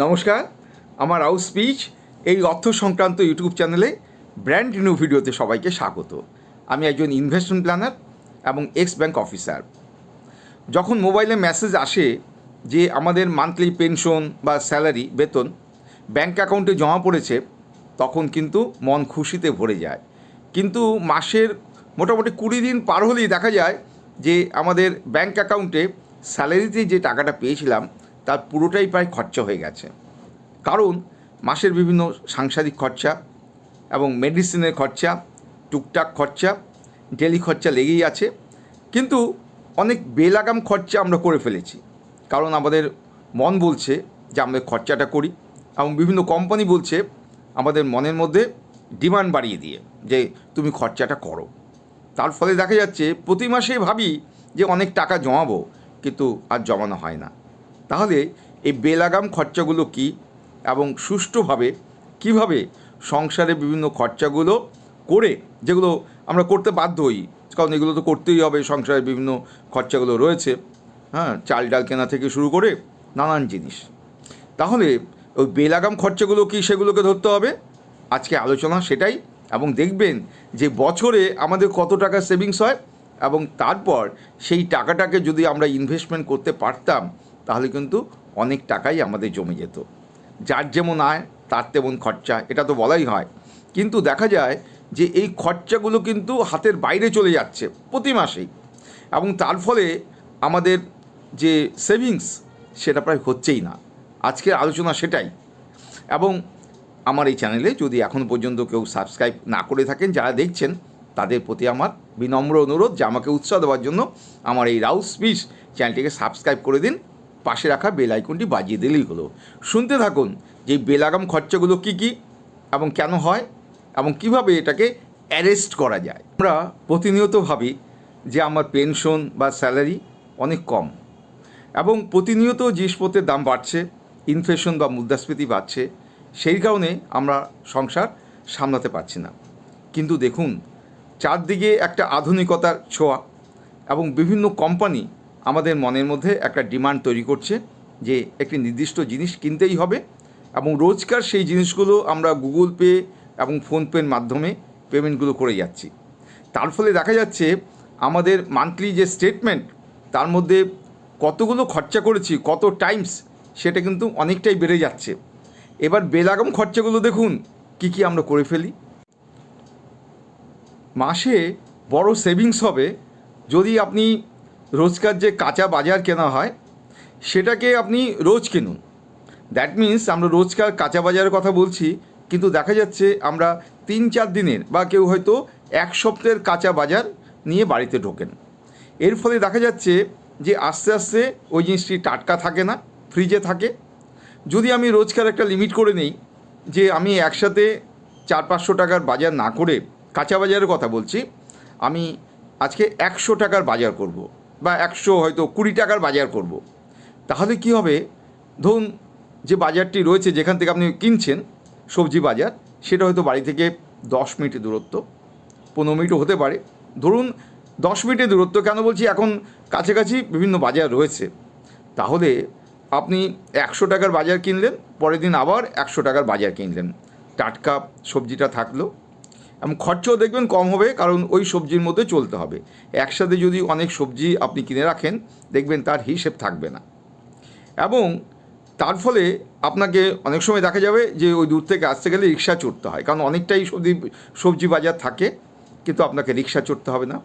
নমস্কার, আমার রাউস স্পিচ এই অর্থ সংক্রান্ত ইউটিউব চ্যানেলে ব্র্যান্ড নিউ ভিডিওতে সবাইকে স্বাগত। আমি একজন ইনভেস্টমেন্ট প্ল্যানার এবং এক্স ব্যাংক অফিসার। যখন মোবাইলে মেসেজ আসে যে আমাদের মান্থলি পেনশন বা স্যালারি বেতন ব্যাংক অ্যাকাউন্টে জমা পড়েছে, তখন কিন্তু মন খুশিতে ভরে যায়। কিন্তু মাসের মোটামুটি 20 দিন পার হলেই দেখা যায় যে আমাদের ব্যাংক অ্যাকাউন্টে স্যালারিতে যে টাকাটা পেয়েছিলাম তার পুরোটাই প্রায় খরচা হয়ে গেছে। কারণ মাসের বিভিন্ন সাংসারিক খরচা এবং মেডিসিনের খরচা, টুকটাক খরচা, ডেলি খরচা লেগেই আছে। কিন্তু অনেক বেলাগাম খরচা আমরা করে ফেলেছি, কারণ আমাদের মন বলছে যে আমাদের খরচাটা করি, এবং বিভিন্ন কোম্পানি বলছে আমাদের মনের মধ্যে ডিমান্ড বাড়িয়ে দিয়ে যে তুমি খরচাটা করো। তার ফলে দেখা যাচ্ছে প্রতি মাসেই ভাবি যে অনেক টাকা জমাবো, কিন্তু আর জমানো হয় না। তাহলে এই বেলাগাম খরচাগুলো কী এবং সুষ্ঠুভাবে কিভাবে সংসারে বিভিন্ন খরচাগুলো করে, যেগুলো আমরা করতে বাধ্য হই, কারণ এগুলো তো করতেই হবে, সংসারে বিভিন্ন খরচাগুলো রয়েছে, চাল ডাল কেনা থেকে শুরু করে নানান জিনিস। তাহলে ওই বেলাগাম খরচাগুলো কি, সেগুলোকে ধরতে হবে। আজকে আলোচনা সেটাই, এবং দেখবেন যে বছরে আমাদের কত টাকা সেভিংস হয়, এবং তারপর সেই টাকাটাকে যদি আমরা ইনভেস্টমেন্ট করতে পারতাম তাহলে কিন্তু অনেক টাকাই আমাদের জমে যেত। যার যেমন আয় তার তেমন খরচা, এটা তো বলাই হয়। কিন্তু দেখা যায় যে এই খরচাগুলো কিন্তু হাতের বাইরে চলে যাচ্ছে প্রতি মাসেই, এবং তার ফলে আমাদের যে সেভিংস সেটা প্রায় হচ্ছেই না। আজকের আলোচনা সেটাই। এবং আমার এই চ্যানেলে যদি এখন পর্যন্ত কেউ সাবস্ক্রাইব না করে থাকেন, যারা দেখছেন তাদের প্রতি আমার বিনম্র অনুরোধ যে আমাকে উৎসাহ দেওয়ার জন্য আমার এই রাউস স্পিচ চ্যানেলটিকে সাবস্ক্রাইব করে দিন, পাশে রাখা বেল আইকনটি বাজিয়ে দিলেই হলো। শুনতে থাকুন যে বেলাগাম খরচাগুলো কী কী এবং কেন হয়, এবং কিভাবে এটাকে অ্যারেস্ট করা যায়। আমরা প্রতিনিয়ত ভাবি যে আমার পেনশন বা স্যালারি অনেক কম, এবং প্রতিনিয়ত জিনিসপত্রের দাম বাড়ছে, ইনফ্লেশন বা মুদ্রাস্ফীতি বাড়ছে, সেই কারণে আমরা সংসার সামলাতে পারছি না। কিন্তু দেখুন, চারদিকে একটা আধুনিকতার ছোঁয়া, এবং বিভিন্ন কোম্পানি আমাদের মনের মধ্যে একটা ডিমান্ড তৈরি করছে যে একটি নির্দিষ্ট জিনিস কিনতেই হবে, এবং রোজকার সেই জিনিসগুলো আমরা গুগল পে এবং ফোনপের মাধ্যমে পেমেন্টগুলো করে যাচ্ছি। তার ফলে দেখা যাচ্ছে আমাদের মান্থলি যে স্টেটমেন্ট, তার মধ্যে কতগুলো খরচা করেছি, কত টাইমস, সেটা কিন্তু অনেকটাই বেড়ে যাচ্ছে। এবার বেলাগাম খরচাগুলো দেখুন কি কি আমরা করে ফেলি। মাসে বড় সেভিংস হবে যদি আপনি রোজকার যে কাঁচা বাজার কেনা হয় সেটাকে আপনি রোজ কিনুন। দ্যাট মিন্স আমরা রোজকার কাঁচা বাজারের কথা বলছি, কিন্তু দেখা যাচ্ছে আমরা 3-4 দিনের বা কেউ হয়তো 1 সপ্তাহের কাঁচা বাজার নিয়ে বাড়িতে ঢোকেন। এর ফলে দেখা যাচ্ছে যে আস্তে আস্তে ওই জিনিসটি টাটকা থাকে না, ফ্রিজে থাকে। যদি আমি রোজকার একটা লিমিট করে নেই যে আমি একসাথে 400-500 টাকার বাজার না করে, কাঁচা বাজারের কথা বলছি, আমি আজকে 100 টাকার বাজার করব, বা 120 টাকার বাজার করব, তাহলে কি হবে, ধরুন যে বাজারটি রয়েছে যেখান থেকে আপনি কিনছেন সবজি বাজার, সেটা হয়তো বাড়ি থেকে 10 মিনিটের দূরত্ব, 15 মিনিটও হতে পারে, ধরুন 10 মিনিটের দূরত্ব। কেন বলছি, এখন কাছাকাছি বিভিন্ন বাজার রয়েছে। তাহলে আপনি 100 টাকার বাজার কিনলেন, পরের দিন আবার 100 টাকার বাজার কিনলেন, টাটকা সবজিটা থাকলো, এবং খরচাও দেখবেন কম হবে, কারণ ওই সবজির মধ্যে চলতে হবে। একসাথে যদি অনেক সবজি আপনি কিনে রাখেন, দেখবেন তার হিসেব থাকবে না। এবং তার ফলে আপনাকে অনেক সময় দেখা যাবে যে ওই দূর থেকে আসতে গেলে রিক্সা চড়তে হয়, কারণ অনেকটাই সবজি বাজার থাকে, কিন্তু আপনাকে রিক্সা চড়তে হবে না।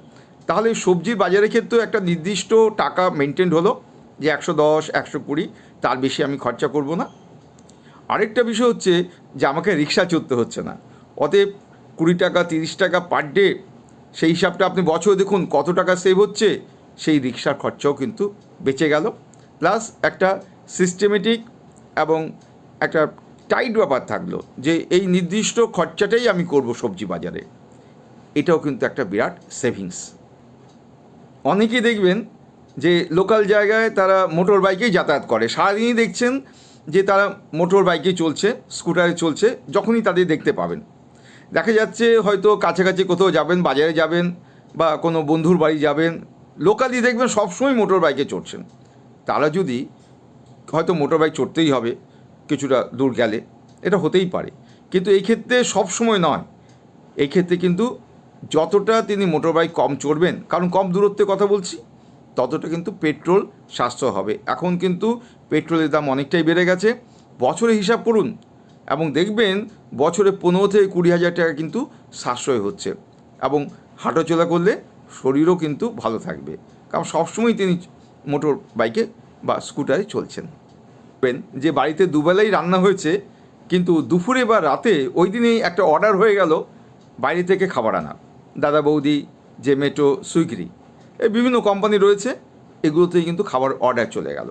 তাহলে সবজির বাজারের ক্ষেত্রেও একটা নির্দিষ্ট টাকা মেনটেন হলো যে 110, 120, তার বেশি আমি খরচা করব না। আরেকটা বিষয় হচ্ছে যে আমাকে রিক্সা চড়তে হচ্ছে না। অতএব 20 টাকা 30 টাকা পার ডে, সেই হিসাবটা আপনি বছরে দেখুন কত টাকা সেভ হচ্ছে, সেই রিক্সার খরচাও কিন্তু বেঁচে গেল। প্লাস একটা সিস্টেমেটিক এবং একটা টাইট ব্যাপার থাকলো যে এই নির্দিষ্ট খরচাটাই আমি করব সবজি বাজারে। এটাও কিন্তু একটা বিরাট সেভিংস। অনেকেই দেখবেন যে লোকাল জায়গায় তারা মোটর বাইকেই যাতায়াত করে, সারাদিনই দেখছেন যে তারা মোটর বাইকে চলছে, স্কুটারে চলছে, যখনই তাদের দেখতে পাবেন। দেখা যাচ্ছে হয়তো কাছাকাছি কোথাও যাবেন, বাজারে যাবেন বা কোনো বন্ধুর বাড়ি যাবেন, লোকালি দেখবেন সবসময় মোটর বাইকে চড়ছেন। তারা যদি হয়তো মোটর বাইক চড়তেই হবে, কিছুটা দূর গেলে, এটা হতেই পারে। কিন্তু এই ক্ষেত্রে সব সময় নয়। এই ক্ষেত্রে কিন্তু যতটা তিনি মোটর বাইক কম চড়বেন, কারণ কম দূরত্বে কথা বলছি, ততটা কিন্তু পেট্রোল সাশ্রয় হবে। এখন কিন্তু পেট্রোলের দাম অনেকটাই বেড়ে গেছে। বছরে হিসাব করুন এবং দেখবেন বছরে 15 থেকে 20,000 টাকা কিন্তু সাশ্রয় হচ্ছে। এবং হাঁটাচলা করলে শরীরও কিন্তু ভালো থাকবে, কারণ সবসময় তিনি মোটর বাইকে বা স্কুটারে চলছেন। যে বাড়িতে দুবেলাই রান্না হয়েছে, কিন্তু দুপুরে বা রাতে ওই দিনেই একটা অর্ডার হয়ে গেল বাইরে থেকে খাবার আনা। দাদা বৌদি, জেমেটো, সুইগি, এই বিভিন্ন কোম্পানি রয়েছে, এগুলোতেই কিন্তু খাবার অর্ডার চলে গেল,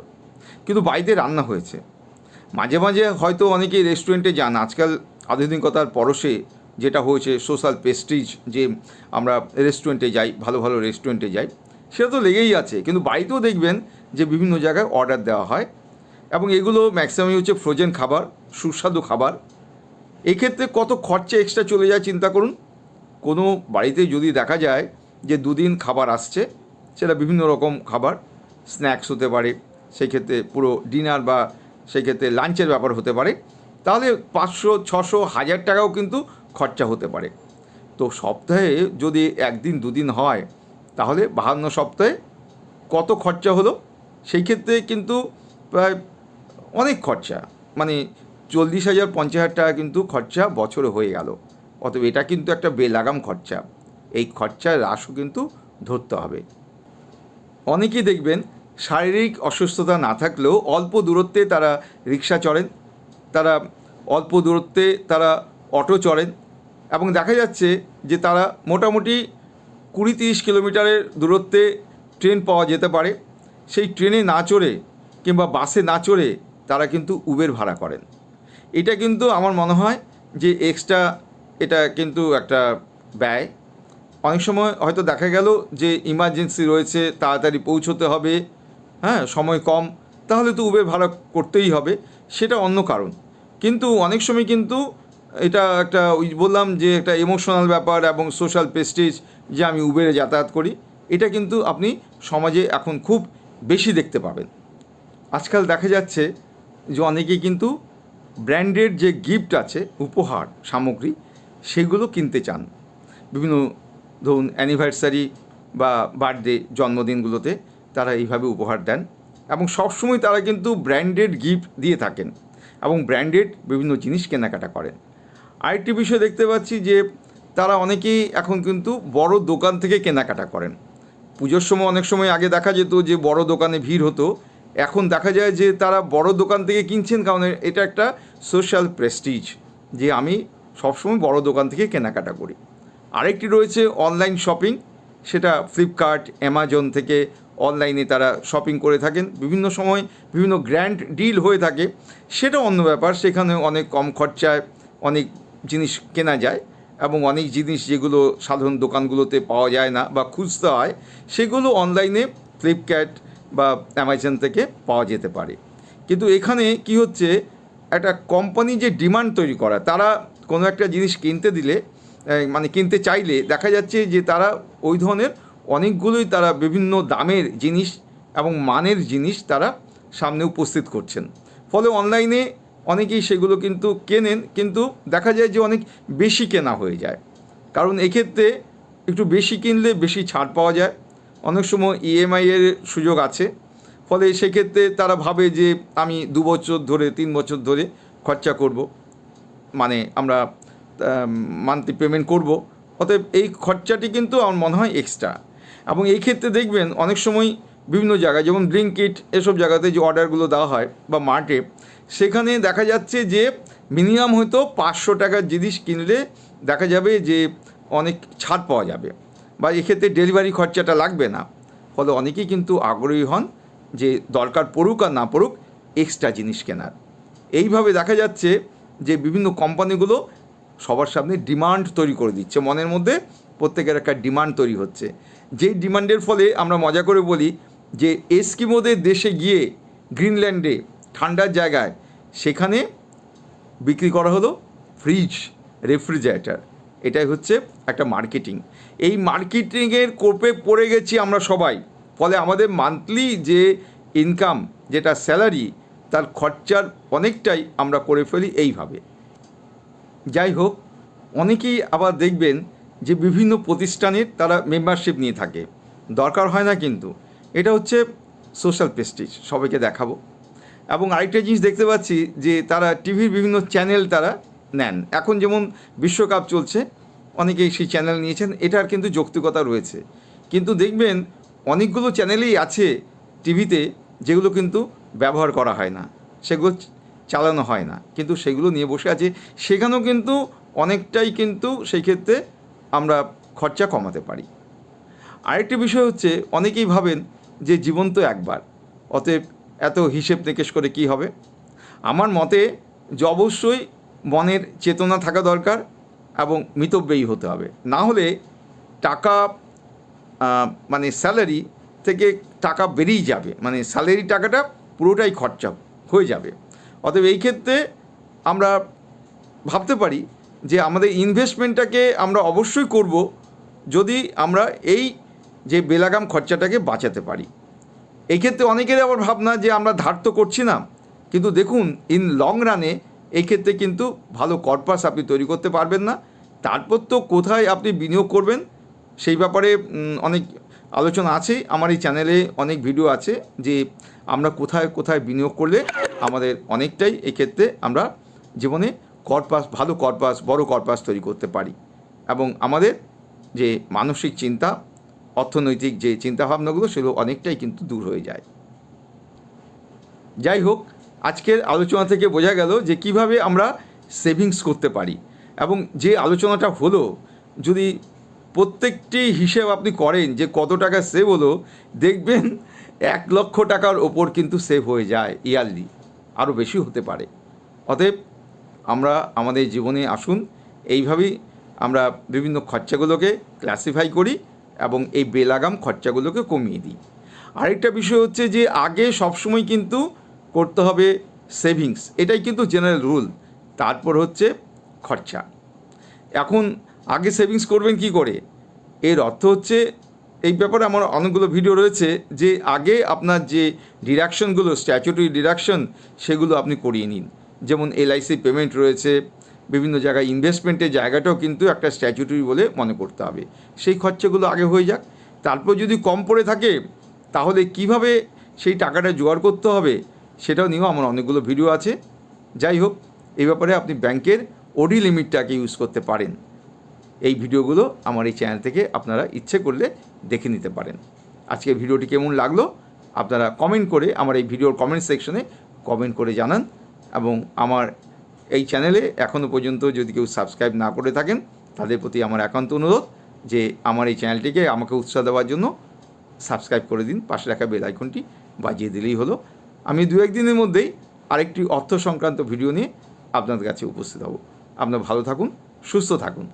কিন্তু বাড়িতে রান্না হয়েছে। মাঝে মাঝে হয়তো অনেকেই রেস্টুরেন্টে যান। আজকাল আধুনিকতার পরশে যেটা হয়েছে সোশ্যাল প্রেস্টিজ, যে আমরা রেস্টুরেন্টে যাই, ভালো ভালো রেস্টুরেন্টে যাই, সেটা তো লেগেই আছে। কিন্তু বাড়িতেও দেখবেন যে বিভিন্ন জায়গায় অর্ডার দেওয়া হয়, এবং এগুলো ম্যাক্সিমামই হচ্ছে ফ্রোজেন খাবার, সুস্বাদু খাবার। এক্ষেত্রে কত খরচা এক্সট্রা চলে যায় চিন্তা করুন। কোনো বাড়িতে যদি দেখা যায় যে দুদিন খাবার আসছে, সেটা বিভিন্ন রকম খাবার, স্ন্যাক্স হতে পারে, সেই ক্ষেত্রে পুরো ডিনার বা সেই ক্ষেত্রে লাঞ্চের ব্যাপার হতে পারে, তাহলে 500, 600, 1000 টাকাও কিন্তু খরচা হতে পারে। তো সপ্তাহে যদি একদিন দুদিন হয়, তাহলে 52 সপ্তাহে কত খরচা হলো? সেই ক্ষেত্রে কিন্তু প্রায় অনেক খরচা, মানে 40,000, 50,000 টাকা কিন্তু খরচা বছরে হয়ে গেল। অতএব এটা কিন্তু একটা বেলাগাম খরচা। এই খরচার হ্রাসও কিন্তু ধরতে হবে। অনেকেই দেখবেন শারীরিক অসুস্থতা না থাকলেও অল্প দূরত্বে তারা রিক্সা চড়েন, তারা অল্প দূরত্বে তারা অটো চড়েন, এবং দেখা যাচ্ছে যে তারা মোটামুটি 20-30 কিলোমিটারের দূরত্বে ট্রেন পাওয়া যেতে পারে। সেই ট্রেনে না চড়ে কিংবা বাসে না চড়ে তারা কিন্তু উবের ভাড়া করেন। এটা কিন্তু আমার মনে হয় যে এক্সট্রা, এটা কিন্তু একটা ব্যয়। অনেক সময় হয়তো দেখা গেল যে ইমার্জেন্সি রয়েছে, তাড়াতাড়ি পৌঁছতে হবে, হ্যাঁ, সময় কম, তাহলে তো উবের ভাড়া করতেই হবে, সেটা অন্য কারণ। কিন্তু অনেক সময় কিন্তু এটা একটা, ওই বললাম যে একটা ইমোশনাল ব্যাপার এবং সোশ্যাল প্রেস্টিজ, যে আমি উবেরে যাতায়াত করি, এটা কিন্তু আপনি সমাজে এখন খুব বেশি দেখতে পাবেন। আজকাল দেখা যাচ্ছে যে অনেকেই কিন্তু ব্র্যান্ডেড যে গিফট আছে, উপহার সামগ্রী, সেগুলো কিনতে চান। বিভিন্ন ধরুন অ্যানিভার্সারি বা বার্থডে, জন্মদিনগুলোতে তারা এইভাবে উপহার দেন, এবং সবসময় তারা কিন্তু ব্র্যান্ডেড গিফট দিয়ে থাকেন এবং ব্র্যান্ডেড বিভিন্ন জিনিস কেনাকাটা করেন। আরেকটি বিষয় দেখতে পাচ্ছি যে তারা অনেকেই এখন কিন্তু বড় দোকান থেকে কেনাকাটা করেন। পুজোর সময় অনেক সময় আগে দেখা যেত যে বড় দোকানে ভিড় হতো, এখন দেখা যায় যে তারা বড় দোকান থেকে কিনছেন, কারণ এটা একটা সোশ্যাল প্রেস্টিজ, যে আমি সবসময় বড় দোকান থেকে কেনাকাটা করি। আরেকটি রয়েছে অনলাইন শপিং, সেটা ফ্লিপকার্ট, অ্যামাজন থেকে অনলাইনে তারা শপিং করে থাকেন। বিভিন্ন সময় বিভিন্ন গ্র্যান্ড ডিল হয়ে থাকে, সেটা অন্য ব্যাপার। সেখানে অনেক কম খরচায় অনেক জিনিস কেনা যায়, এবং অনেক জিনিস যেগুলো সাধারণ দোকানগুলোতে পাওয়া যায় না বা খুঁজতে হয়, সেগুলো অনলাইনে ফ্লিপকার্ট বা অ্যামাজন থেকে পাওয়া যেতে পারে। কিন্তু এখানে কি হচ্ছে, একটা কোম্পানি যে ডিমান্ড তৈরি করা, তারা কোনো একটা জিনিস কিনতে দিলে, মানে কিনতে চাইলে দেখা যাচ্ছে যে তারা ওই ধরনের অনেকগুলোই তারা বিভিন্ন দামের জিনিস এবং মানের জিনিস তারা সামনে উপস্থিত করছেন। ফলে অনলাইনে অনেকেই সেগুলো কিন্তু কেনেন, কিন্তু দেখা যায় যে অনেক বেশি কেনা হয়ে যায়। কারণ এক্ষেত্রে একটু বেশি কিনলে বেশি ছাড় পাওয়া যায়, অনেক সময় ইএমআইয়ের সুযোগ আছে। ফলে সেক্ষেত্রে তারা ভাবে যে আমি 2 বছর ধরে 3 বছর ধরে খরচা করব, মানে আমরা মান্থলি পেমেন্ট করব। অতএব এই খরচাটি কিন্তু আমার মনে হয় এক্সট্রা। এবং এই ক্ষেত্রে দেখবেন অনেক সময় বিভিন্ন জায়গায়, যেমন ব্লিঙ্কিট, এসব জায়গাতে যে অর্ডারগুলো দেওয়া হয় বা মার্টে, সেখানে দেখা যাচ্ছে যে মিনিমাম হয়তো 500 টাকার জিনিস কিনলে দেখা যাবে যে অনেক ছাড় পাওয়া যাবে, বা এক্ষেত্রে ডেলিভারি খরচাটা লাগবে না। ফলে অনেকেই কিন্তু আগ্রহী হন যে দরকার পড়ুক আর না পড়ুক এক্সট্রা জিনিস কেনার। এইভাবে দেখা যাচ্ছে যে বিভিন্ন কোম্পানিগুলো সবার সামনে ডিমান্ড তৈরি করে দিচ্ছে, মনের মধ্যে প্রত্যেকের একটা ডিমান্ড তৈরি হচ্ছে। যেই ডিমান্ডের ফলে আমরা মজা করে বলি যে এস্কিমোদের দেশে গিয়ে, গ্রিনল্যান্ডে ঠান্ডার জায়গায়, সেখানে বিক্রি করা হলো ফ্রিজ, রেফ্রিজারেটর। এটাই হচ্ছে একটা মার্কেটিং। এই মার্কেটিংয়ের কোপে পড়ে গেছি আমরা সবাই। ফলে আমাদের মান্থলি যে ইনকাম, যেটা স্যালারি, তার খরচার অনেকটাই আমরা করে ফেলি এইভাবে। যাই হোক, অনেকেই আবার দেখবেন যে বিভিন্ন প্রতিষ্ঠানের তারা মেম্বারশিপ নিয়ে থাকে, দরকার হয় না, কিন্তু এটা হচ্ছে সোশ্যাল প্রেস্টিজ, সবাইকে দেখাবো। এবং আরেকটা জিনিস দেখতে পাচ্ছি যে তারা টিভির বিভিন্ন চ্যানেল তারা নেন। এখন যেমন বিশ্বকাপ চলছে, অনেকেই সেই চ্যানেল নিয়েছেন, এটার কিন্তু যৌক্তিকতা রয়েছে। কিন্তু দেখবেন অনেকগুলো চ্যানেলই আছে টিভিতে যেগুলো কিন্তু ব্যবহার করা হয় না, সেগুলো চালানো হয় না, কিন্তু সেগুলো নিয়ে বসে আছে। সেখানেও কিন্তু অনেকটাই কিন্তু সেই ক্ষেত্রে আমরা খরচা কমাতে পারি। আরেকটি বিষয় হচ্ছে, অনেকেই ভাবেন যে জীবন তো একবার, অতএব এত হিসেব নিকেশ করে কি হবে। আমার মতে যে অবশ্যই মনের চেতনা থাকা দরকার এবং মিতব্যয়ী হতে হবে, না হলে টাকা মানে স্যালারি থেকে টাকা বেরিয়ে যাবে, মানে স্যালারি টাকাটা পুরোটাই খরচা হয়ে যাবে। অতএব এই ক্ষেত্রে আমরা ভাবতে পারি যে আমাদের ইনভেস্টমেন্টটাকে আমরা অবশ্যই করব যদি আমরা এই যে বেলাগাম খরচাটাকে বাঁচাতে পারি। এই ক্ষেত্রে অনেকের আবার ভাবনা যে আমরা ধার তো করছি না, কিন্তু দেখুন ইন লং রানে এই ক্ষেত্রে কিন্তু ভালো কর্পাস আপনি তৈরি করতে পারবেন না। তারপর তো কোথায় আপনি বিনিয়োগ করবেন সেই ব্যাপারে অনেক আলোচনা আছে, আমার এই চ্যানেলে অনেক ভিডিও আছে যে আমরা কোথায় কোথায় বিনিয়োগ করলে আমাদের অনেকটাই এক্ষেত্রে আমরা জীবনে কর্পাস, ভালো কর্পাস, বড় কর্পাস তৈরি করতে পারি এবং আমাদের যে মানসিক চিন্তা, অর্থনৈতিক যে চিন্তাভাবনাগুলো সেগুলো অনেকটাই কিন্তু দূর হয়ে যায়। যাই হোক, আজকের আলোচনা থেকে বোঝা গেল যে কিভাবে আমরা সেভিংস করতে পারি, এবং যে আলোচনাটা হলো যদি প্রত্যেকটি হিসেব আপনি করেন যে কত টাকা সেভ হলো, দেখবেন 1,00,000 টাকার ওপর কিন্তু সেভ হয়ে যায় ইয়ারলি, আরও বেশি হতে পারে। অতএব আমরা আমাদের জীবনে আসুন এইভাবেই আমরা বিভিন্ন খরচাগুলোকে ক্লাসিফাই করি এবং এই বেলাগাম খরচাগুলোকে কমিয়ে দিই। আরেকটা বিষয় হচ্ছে যে আগে সবসময় কিন্তু করতে হবে সেভিংস, এটাই কিন্তু জেনারেল রুল, তারপর হচ্ছে খরচা। এখন আগে সেভিংস করবেন কি করে, এর অর্থ হচ্ছে এই ব্যাপারে আমার অনেকগুলো ভিডিও রয়েছে যে আগে আপনার যে ডিডাকশনগুলো, স্ট্যাচুটরি ডিডাকশন, সেগুলো আপনি করিয়ে নিন। যেমন এলআইসি পেমেন্ট রয়েছে, বিভিন্ন জায়গায় ইনভেস্টমেন্টের জায়গাটাও কিন্তু একটা স্ট্যাচুটরি বলে মনে করতে হবে, সেই খরচাগুলো আগে হয়ে যাক। তারপর যদি কম পড়ে থাকে তাহলে কিভাবে সেই টাকাটা জোগাড় করতে হবে সেটাও নিয়েও আমার অনেকগুলো ভিডিও আছে। যাই হোক, এই ব্যাপারে আপনি ব্যাংকের ওডি লিমিটটাকে ইউজ করতে পারেন। এই ভিডিওগুলো আমার এই চ্যানেল থেকে আপনারা ইচ্ছে করলে দেখে নিতে পারেন। আজকের ভিডিওটি কেমন লাগলো আপনারা কমেন্ট করে আমার এই ভিডিওর কমেন্ট সেকশনে কমেন্ট করে জানান, এবং আমার এই চ্যানেলে এখনও পর্যন্ত যদি কেউ সাবস্ক্রাইব না করে থাকেন তাদের প্রতি আমার একান্ত অনুরোধ যে আমার এই চ্যানেলটিকে আমাকে উৎসাহ দেওয়ার জন্য সাবস্ক্রাইব করে দিন, পাশে রাখা বেল আইকনটি বাজিয়ে দিলেই হলো। আমি 2-1 দিনের মধ্যেই আরেকটি অর্থ সংক্রান্ত ভিডিও নিয়ে আপনাদের কাছে উপস্থিত হব। আপনারা ভালো থাকুন, সুস্থ থাকুন।